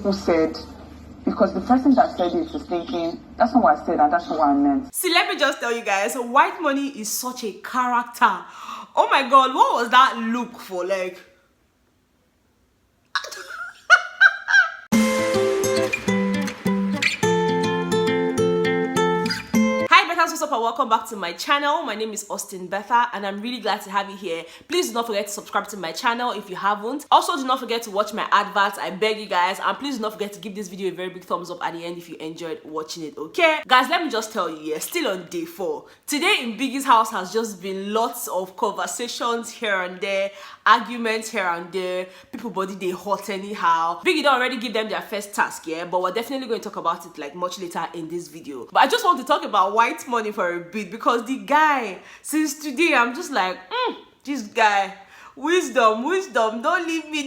people said, because the person that said it is thinking, that's not what I said and that's not what I meant. See, let me just tell you guys, white money is such a character. Oh my God, what was that look for? Like, Bethans, what's up and welcome back to my channel. My name is Austin Betha and I'm really glad to have you here. Please do not forget to subscribe to my channel if you haven't. Also, do not forget to watch my adverts, I beg you guys, and please do not forget to give this video a very big thumbs up at the end if you enjoyed watching it, okay? Guys, let me just tell you, yeah, still on day 4. Today in Biggie's house has just been lots of conversations here and there, arguments here and there, people body they hot anyhow. Biggie don't already give them their first task, yeah, but we're definitely going to talk about it like much later in this video. But I just want to talk about white money for a bit because the guy, since today, I'm just like, this guy, wisdom, don't leave me,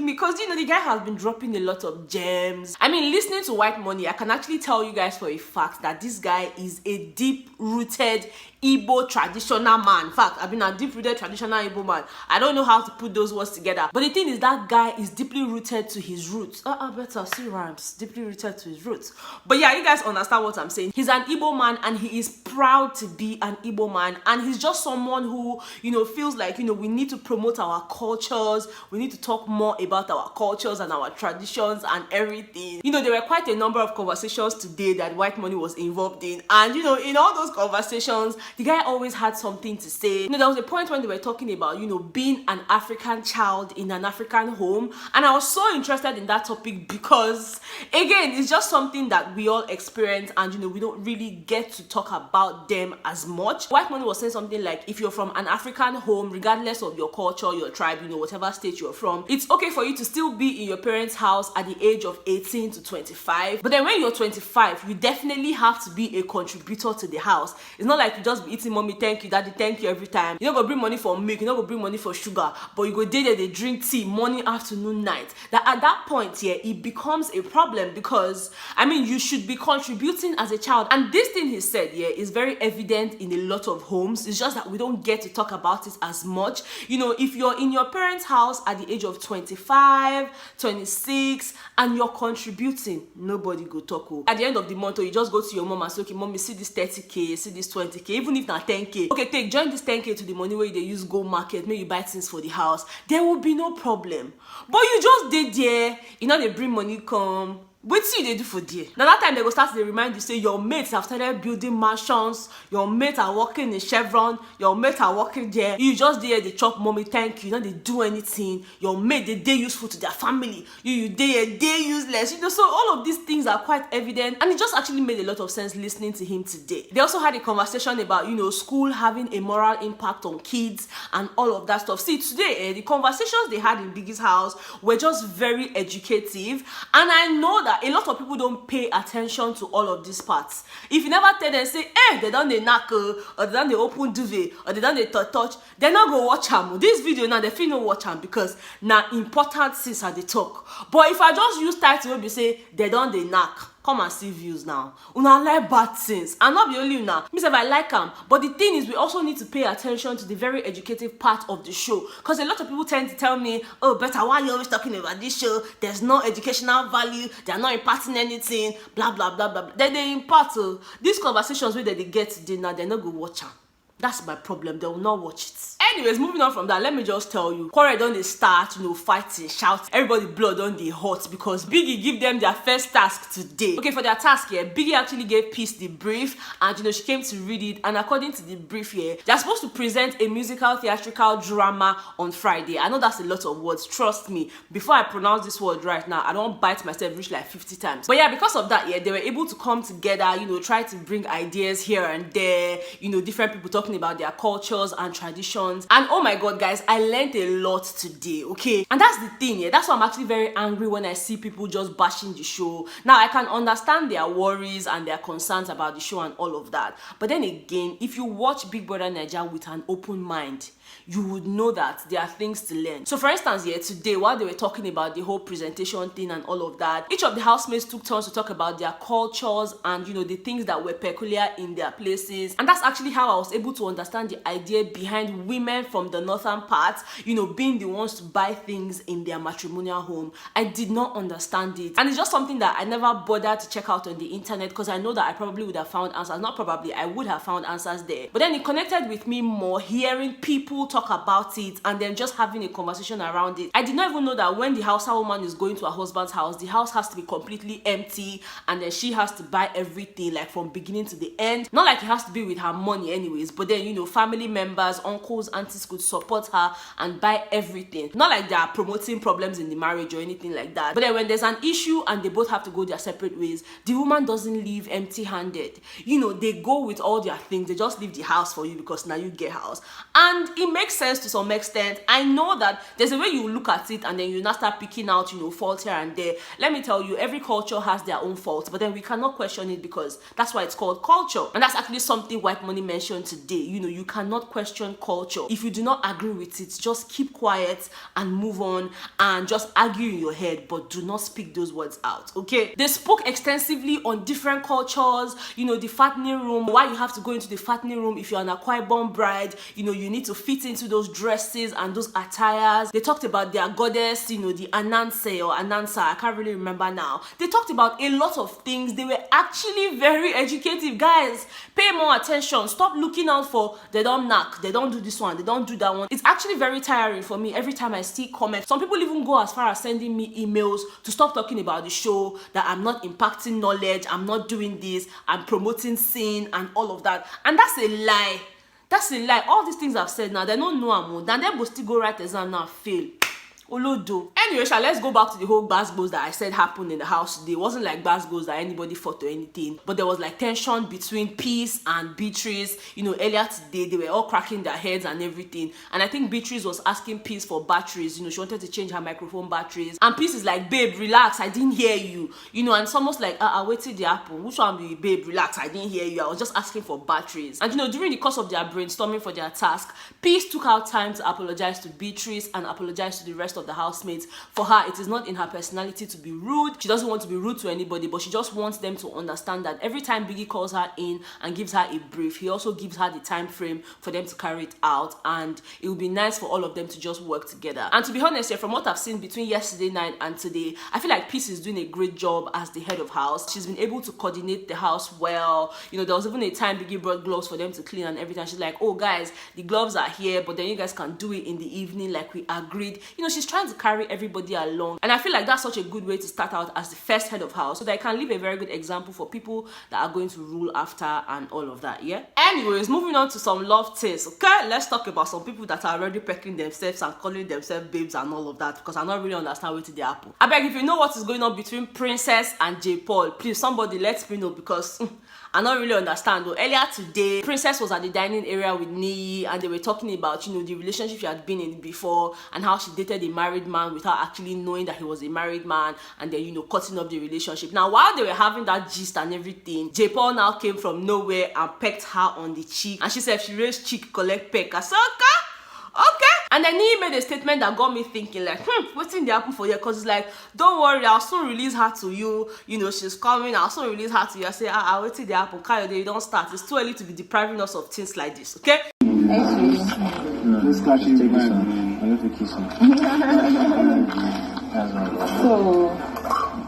because you know the guy has been dropping a lot of gems. I mean, listening to white money, I can actually tell you guys for a fact that this guy is a deep-rooted Igbo traditional man. In fact, I've been a deep-rooted traditional Igbo man. I don't know how to put those words together, but the thing is that guy is deeply rooted to his roots. Better see rhymes. Deeply rooted to his roots. But yeah, you guys understand what I'm saying. He's an Igbo man and he is proud to be an Igbo man, and he's just someone who, you know, feels like, you know, we need to promote our cultures, we need to talk more about our cultures and our traditions and everything. You know, there were quite a number of conversations today that white money was involved in, and you know, in all those conversations, the guy always had something to say. You know, there was a point when they were talking about, you know, being an African child in an African home, and I was so interested in that topic because, again, it's just something that we all experience, and you know, we don't really get to talk about them as much. White money was saying something like, if you're from an African home, regardless of your culture, your tribe, you know, whatever state you're from, it's okay for you to still be in your parents' house at the age of 18 to 25. But then when you're 25, you definitely have to be a contributor to the house. It's not like you just be eating mommy thank you, daddy thank you every time. You're not gonna bring money for milk, you're not gonna bring money for sugar, but you go there, they drink tea morning, afternoon, night. That at that point, yeah, it becomes a problem because, I mean, you should be contributing as a child. And this thing he said, yeah, is very evident in a lot of homes. It's just that we don't get to talk about it as much. You know, if you're in your parents' house at the age of 25, 26, and you're contributing, nobody go talk. At the end of the month, or you just go to your mom and say, okay, mommy, see this 30k, see this 20k, even if not 10k. Okay, take, join this 10k to the money where they use go market, maybe you buy things for the house. There will be no problem. But you just did there, you know, they bring money come. What see they do for there? Now that time they go start to remind you, say your mates have started building mansions, your mates are working in Chevron, your mates are working there. You just there, they chop mommy thank you, you know, they do anything. Your mate, they useful to their family. You they useless. You know, so all of these things are quite evident, and it just actually made a lot of sense listening to him today. They also had a conversation about, you know, school having a moral impact on kids and all of that stuff. See, today, the conversations they had in Biggie's house were just very educative, and I know that a lot of people don't pay attention to all of these parts. If you never tell them, say, they done the knack, or they done the open duvet, or they done the touch, they're not go watch them. This video now, they feel no watch them because now important things are the talk. But if I just use title, maybe say, they done the knack. Come and see views now. Una like bad things. And not be only una. Me say I like them. But the thing is, we also need to pay attention to the very educative part of the show. Because a lot of people tend to tell me, oh, Betha, why are you always talking about this show? There's no educational value. They're not imparting anything. Blah, blah, blah, blah. Then they impart. These conversations where they get today now, they're not going to watch them. That's my problem. They will not watch it. Anyways, moving on from that, let me just tell you, quarrel don't they start, you know, fighting, shouting. Everybody blood on the hot because Biggie give them their first task today. Okay, for their task here, Biggie actually gave Peace the brief, and you know, she came to read it. And according to the brief here, they're supposed to present a musical theatrical drama on Friday. I know that's a lot of words, trust me. Before I pronounce this word right now, I don't bite myself reach like 50 times. But yeah, because of that, yeah, they were able to come together, you know, try to bring ideas here and there, you know, different people talking about their cultures and traditions. And oh my god, guys, I learned a lot today, okay? And that's the thing, yeah, that's why I'm actually very angry when I see people just bashing the show. Now, I can understand their worries and their concerns about the show and all of that, but then again, if you watch Big Brother Naija with an open mind, you would know that there are things to learn. So for instance, here today, while they were talking about the whole presentation thing and all of that, each of the housemates took turns to talk about their cultures and, you know, the things that were peculiar in their places. And that's actually how I was able to understand the idea behind women from the northern part, being the ones to buy things in their matrimonial home. I did not understand it. And it's just something that I never bothered to check out on the internet, because I know that I probably would have found answers. Not probably, I would have found answers there. But then it connected with me more, hearing people talk about it and then just having a conversation around it. I did not even know that when the Hausa woman is going to her husband's house, the house has to be completely empty and then she has to buy everything, like from beginning to the end. Not like it has to be with her money anyways, but then family members, uncles, aunties could support her and buy everything. Not like they are promoting problems in the marriage or anything like that. But then when there's an issue and they both have to go their separate ways, the woman doesn't leave empty-handed. They go with all their things. They just leave the house for you because now you get house. And it makes sense to some extent. I know that there's a way you look at it and then you now start picking out, faults here and there. Let me tell you, every culture has their own faults, but then we cannot question it because that's why it's called culture. And that's actually something White Money mentioned today. You cannot question culture. If you do not agree with it, just keep quiet and move on and just argue in your head, but do not speak those words out, okay? They spoke extensively on different cultures, the fattening room, why you have to go into the fattening room if you're an Akwa bride, you need to fit into those dresses and those attires. They talked about their goddess, the Ananse or Anansa, I can't really remember now. They talked about a lot of things. They were actually very educative. Guys, pay more attention. Stop looking out for they don't knock, they don't do this one, they don't do that one. It's actually very tiring for me every time I see comments. Some people even go as far as sending me emails to stop talking about the show, that I'm not impacting knowledge, I'm not doing this, I'm promoting sin and all of that. And that's a lie. That's a lie. All these things I've said now, they don't know I'm more. Then they will still go write exam now, fail. Olodo. Anyway, let's go back to the whole gbasgbos that I said happened in the house today. It wasn't like gbasgbos that anybody fought or anything, but there was like tension between Peace and Beatrice. Earlier today, they were all cracking their heads and everything. And I think Beatrice was asking Peace for batteries. She wanted to change her microphone batteries. And Peace is like, babe, relax, I didn't hear you. And it's almost like, wait till the apple. Which one be, babe, relax, I didn't hear you. I was just asking for batteries. And during the course of their brainstorming for their task, Peace took out time to apologize to Beatrice and apologize to the rest of the housemates. For her, it is not in her personality to be rude. She doesn't want to be rude to anybody, but she just wants them to understand that every time Biggie calls her in and gives her a brief, he also gives her the time frame for them to carry it out, and it would be nice for all of them to just work together. And to be honest, from what I've seen between yesterday night and today, I feel like Peace is doing a great job as the head of house. She's been able to coordinate the house well. There was even a time Biggie brought gloves for them to clean and everything. She's like, oh guys, the gloves are here, but then you guys can do it in the evening like we agreed. She's trying to carry everybody along, and I feel like that's such a good way to start out as the first head of house, so that I can leave a very good example for people that are going to rule after and all of that. Yeah. Anyways, moving on to some love tips. Okay, let's talk about some people that are already pecking themselves and calling themselves babes and all of that, because I don't really understand what they happen. I beg, if you know what is going on between Princess and Jaypaul, please somebody let me know, because I don't really understand. Though earlier today, Princess was at the dining area with Nii, and they were talking about the relationship she had been in before and how she dated a married man without actually knowing that he was a married man, and then cutting up the relationship. Now while they were having that gist and everything, Jaypaul now came from nowhere and pecked her on the cheek, and she said she raised cheek collect peck. I said okay. And then he made a statement that got me thinking, like, what's in the happen for you? Because it's like, don't worry, I'll soon release her to you. She's coming, I'll soon release her to you. I say, I'll wait till the apple. You don't start. It's too early to be depriving us of things like this, okay? Let's catch you. Take this one. I have to kiss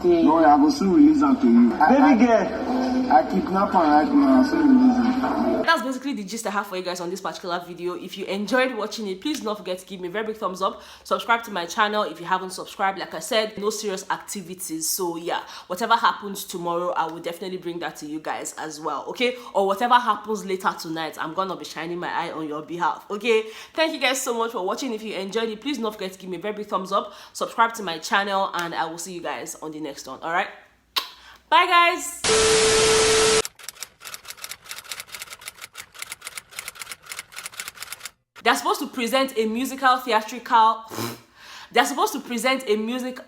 you. No, I will soon release her to you. Baby girl. I kidnap her right now, so that's basically the gist I have for you guys on this particular video. If you enjoyed watching it, please don't forget to give me a very big thumbs up. Subscribe to my channel if you haven't subscribed. Like I said, no serious activities. So yeah, whatever happens tomorrow, I will definitely bring that to you guys as well, okay? Or whatever happens later tonight, I'm gonna be shining my eye on your behalf, okay? Thank you guys so much for watching. If you enjoyed it, please don't forget to give me a very big thumbs up. Subscribe to my channel, and I will see you guys on the next one. All right, bye guys. They're supposed to present a musical theatrical. They're supposed to present a music.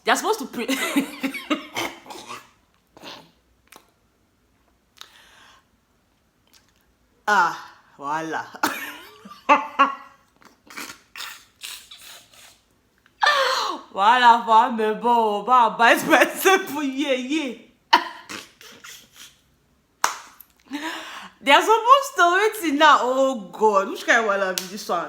They're supposed to voila. Voila for Amebo, but it's expensive for yeah. They are supposed to wait now. Oh God, which kind of wahala be this one?